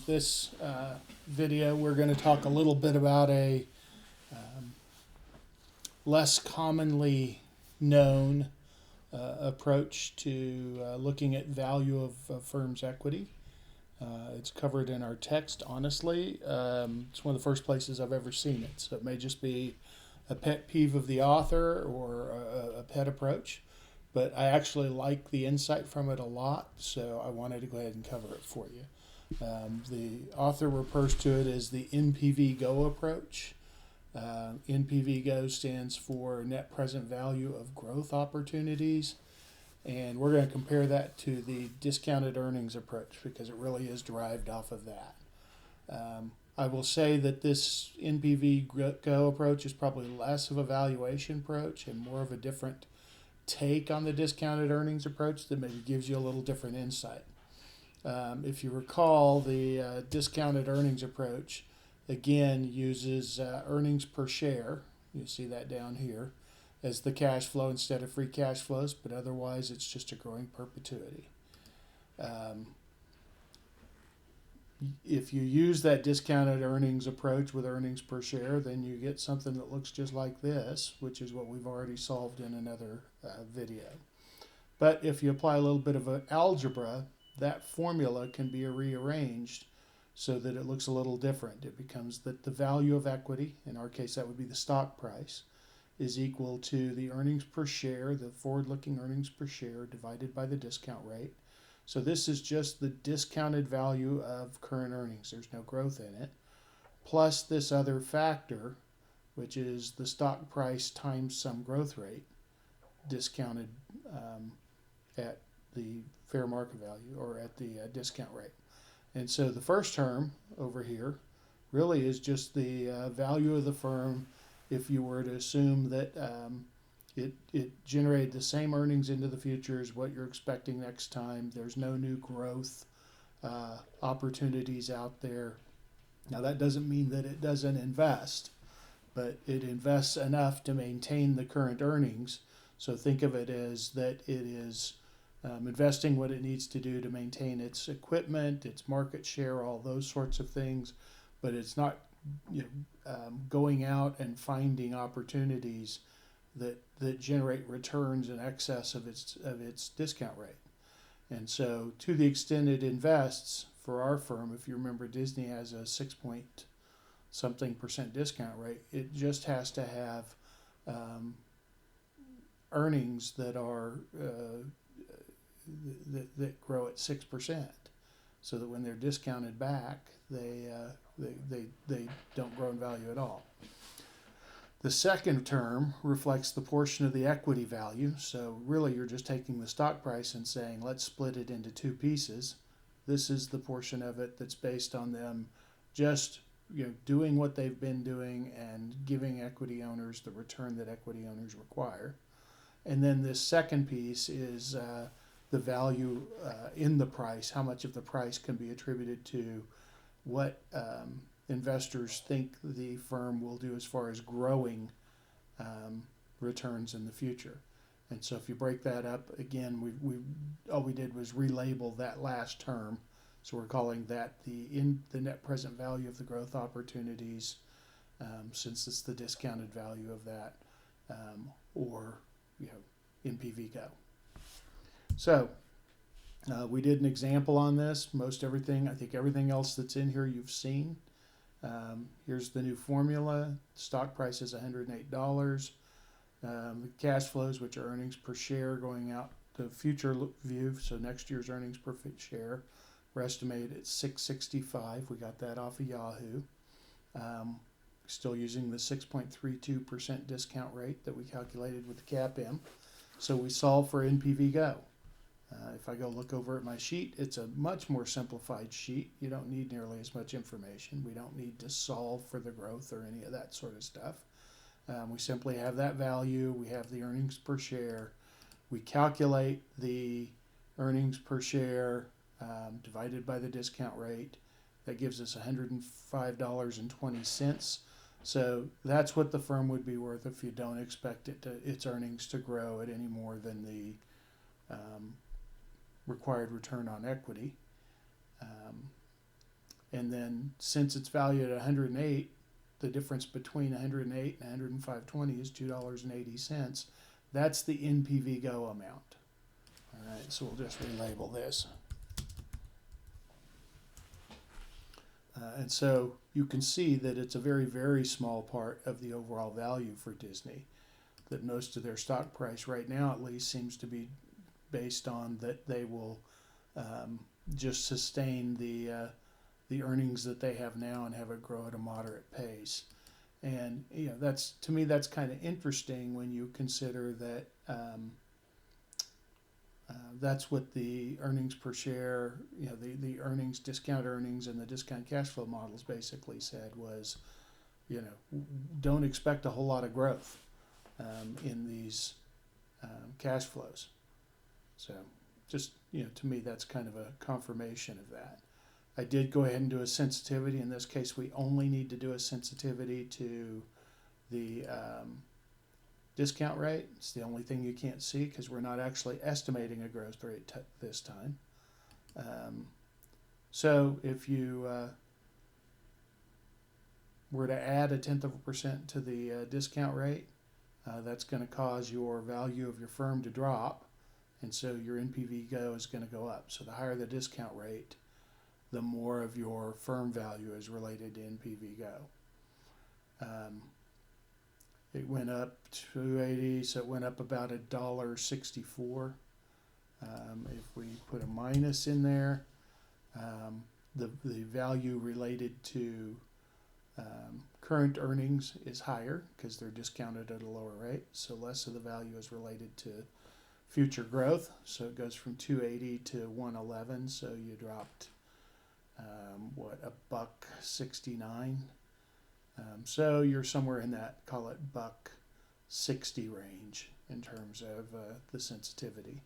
This video, we're going to talk a little bit about a less commonly known approach to looking at value of a firm's equity. It's covered in our text, honestly. It's one of the first places I've ever seen it, so it may just be a pet peeve of the author or a pet approach, but I actually like the insight from it a lot, so I wanted to go ahead and cover it for you. The author refers to it as the NPVGO approach. NPVGO stands for Net Present Value of Growth Opportunities, and we're going to compare that to the discounted earnings approach because it really is derived off of that. I will say that this NPVGO approach is probably less of a valuation approach and more of a different take on the discounted earnings approach that maybe gives you a little different insight. If you recall, the discounted earnings approach again uses earnings per share. You see that down here as the cash flow instead of free cash flows, but otherwise it's just a growing perpetuity. If you use that discounted earnings approach with earnings per share, then you get something that looks just like this, which is what we've already solved in another video. But if you apply a little bit of an algebra, that formula can be rearranged so that it looks a little different. It becomes that the value of equity, in our case that would be the stock price, is equal to the earnings per share, the forward-looking earnings per share divided by the discount rate. So this is just the discounted value of current earnings. There's no growth in it. Plus this other factor, which is the stock price times some growth rate, discounted at the fair market value or at the discount rate. And so the first term over here really is just the value of the firm if you were to assume that it generated the same earnings into the future as what you're expecting next time. There's no new growth opportunities out there. Now that doesn't mean that it doesn't invest, but it invests enough to maintain the current earnings. So think of it as that it is investing what it needs to do to maintain its equipment, its market share, all those sorts of things, but it's not going out and finding opportunities that generate returns in excess of its discount rate. And so to the extent it invests for our firm, if you remember Disney has a 6-point-something% discount rate, it just has to have earnings that are that grow at 6%, so that when they're discounted back, they don't grow in value at all. The second term reflects the portion of the equity value. So really you're just taking the stock price and saying, let's split it into two pieces. This is the portion of it that's based on them just doing what they've been doing and giving equity owners the return that equity owners require. And then this second piece is the value in the price, how much of the price can be attributed to what investors think the firm will do as far as growing returns in the future. And so if you break that up, again, all we did was relabel that last term. So we're calling that the net present value of the growth opportunities, since it's the discounted value of that, or NPVGO. So we did an example on this. I think everything else that's in here you've seen. Here's the new formula. Stock price is $108. The cash flows, which are earnings per share going out the future view, so next year's earnings per share, we're estimated at $6.65. We got that off of Yahoo. Still using the 6.32% discount rate that we calculated with the CAPM. So we solve for NPVGO. If I go look over at my sheet, it's a much more simplified sheet. You don't need nearly as much information. We don't need to solve for the growth or any of that sort of stuff. We simply have that value. We have the earnings per share. We calculate the earnings per share divided by the discount rate. That gives us $105.20. So that's what the firm would be worth if you don't expect its earnings to grow at any more than the required return on equity. And then since it's valued at 108, the difference between 108 and 105.20 is $2.80. That's the NPVGO amount. All right, so we'll just relabel this. And so you can see that it's a very, very small part of the overall value for Disney. That most of their stock price right now, at least, seems to be based on that they will just sustain the earnings that they have now and have it grow at a moderate pace. And that's, to me, that's kind of interesting when you consider that that's what the earnings per share, the earnings, discount earnings, and the discount cash flow models basically said was, don't expect a whole lot of growth in these cash flows. So just, to me, that's kind of a confirmation of that. I did go ahead and do a sensitivity. In this case, we only need to do a sensitivity to the discount rate. It's the only thing you can't see because we're not actually estimating a growth rate this time. So if you were to add 0.1% to the discount rate, that's going to cause your value of your firm to drop, and so your NPVGO is going to go up. So the higher the discount rate, the more of your firm value is related to NPVGO. It went up 280, so it went up about $1.64. If we put a minus in there, the value related to current earnings is higher because they're discounted at a lower rate, so less of the value is related to future growth. So it goes from 280 to 111, so you dropped $1.69. So you're somewhere in that, call it $1.60 range in terms of the sensitivity.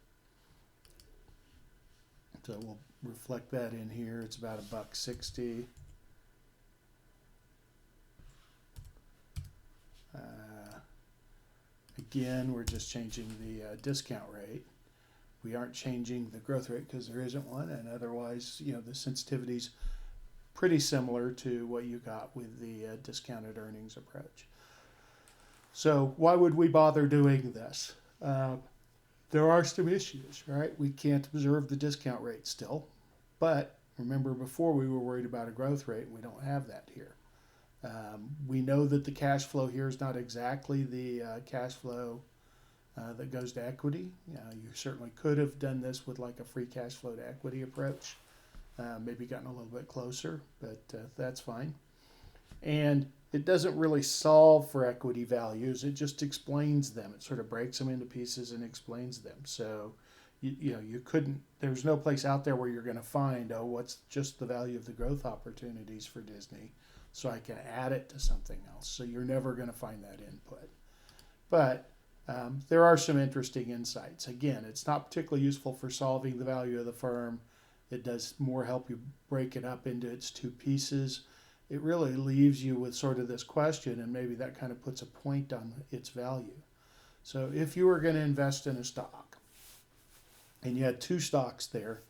So we'll reflect that in here. It's about $1.60. Again, we're just changing the discount rate. We aren't changing the growth rate because there isn't one, and otherwise, the sensitivity's pretty similar to what you got with the discounted earnings approach. So why would we bother doing this? There are some issues, right? We can't observe the discount rate still, but remember before we were worried about a growth rate. We don't have that here. We know that the cash flow here is not exactly the cash flow that goes to equity. You certainly could have done this with like a free cash flow to equity approach. Maybe gotten a little bit closer, but that's fine. And it doesn't really solve for equity values. It just explains them. It sort of breaks them into pieces and explains them. So, you couldn't, there's no place out there where you're going to find, what's just the value of the growth opportunities for Disney, so I can add it to something else. So you're never going to find that input. But there are some interesting insights. Again, it's not particularly useful for solving the value of the firm. It does more help you break it up into its two pieces. It really leaves you with sort of this question, and maybe that kind of puts a point on its value. So if you were going to invest in a stock, and you had two stocks there,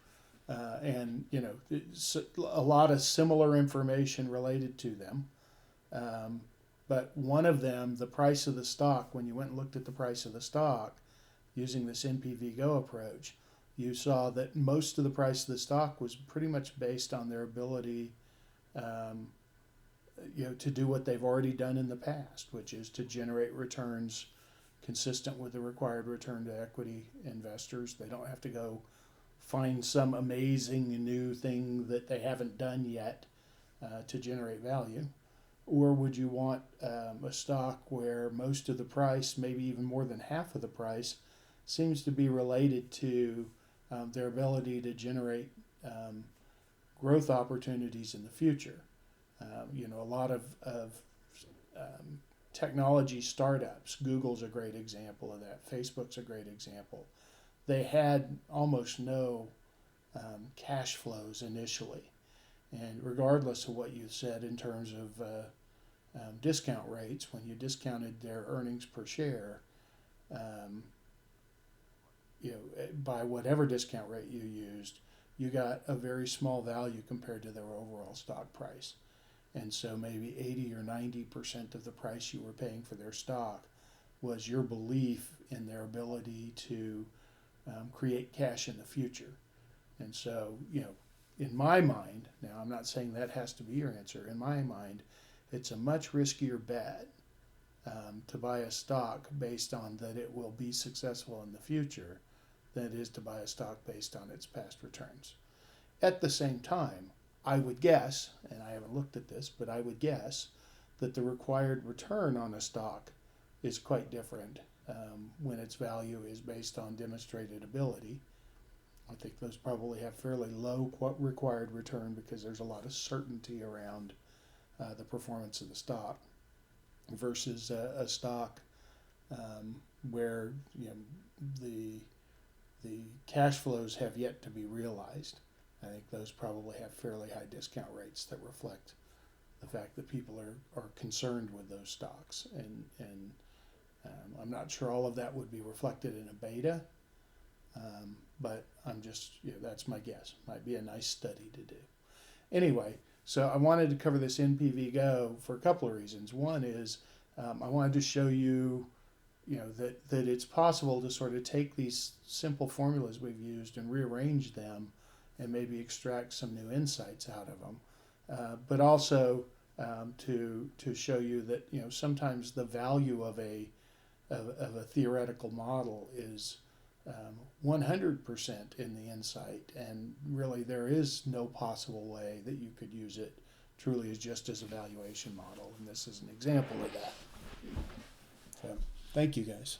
and it's a lot of similar information related to them, but one of them, the price of the stock, when you went and looked at the price of the stock using this NPVGO approach, you saw that most of the price of the stock was pretty much based on their ability to do what they've already done in the past, which is to generate returns consistent with the required return to equity investors. They don't have to go find some amazing new thing that they haven't done yet to generate value. Or would you want a stock where most of the price, maybe even more than half of the price, seems to be related to their ability to generate growth opportunities in the future? A lot of technology startups, Google's a great example of that, Facebook's a great example. They had almost no cash flows initially. And regardless of what you said in terms of discount rates, when you discounted their earnings per share, by whatever discount rate you used, you got a very small value compared to their overall stock price. And so maybe 80 or 90% of the price you were paying for their stock was your belief in their ability to create cash in the future. And so, in my mind, now I'm not saying that has to be your answer, in my mind, it's a much riskier bet to buy a stock based on that it will be successful in the future than it is to buy a stock based on its past returns. At the same time, I would guess, and I haven't looked at this, but I would guess that the required return on a stock is quite different when its value is based on demonstrated ability. I think those probably have fairly low required return because there's a lot of certainty around the performance of the stock versus a stock where the cash flows have yet to be realized. I think those probably have fairly high discount rates that reflect the fact that people are concerned with those stocks. And I'm not sure all of that would be reflected in a beta, but I'm just, that's my guess. Might be a nice study to do. Anyway, so I wanted to cover this NPVGO for a couple of reasons. One is I wanted to show you, that it's possible to sort of take these simple formulas we've used and rearrange them and maybe extract some new insights out of them. But also to show you that sometimes the value of a theoretical model is 100% in the insight, and really there is no possible way that you could use it truly as just as a valuation model, and this is an example of that. So, thank you guys.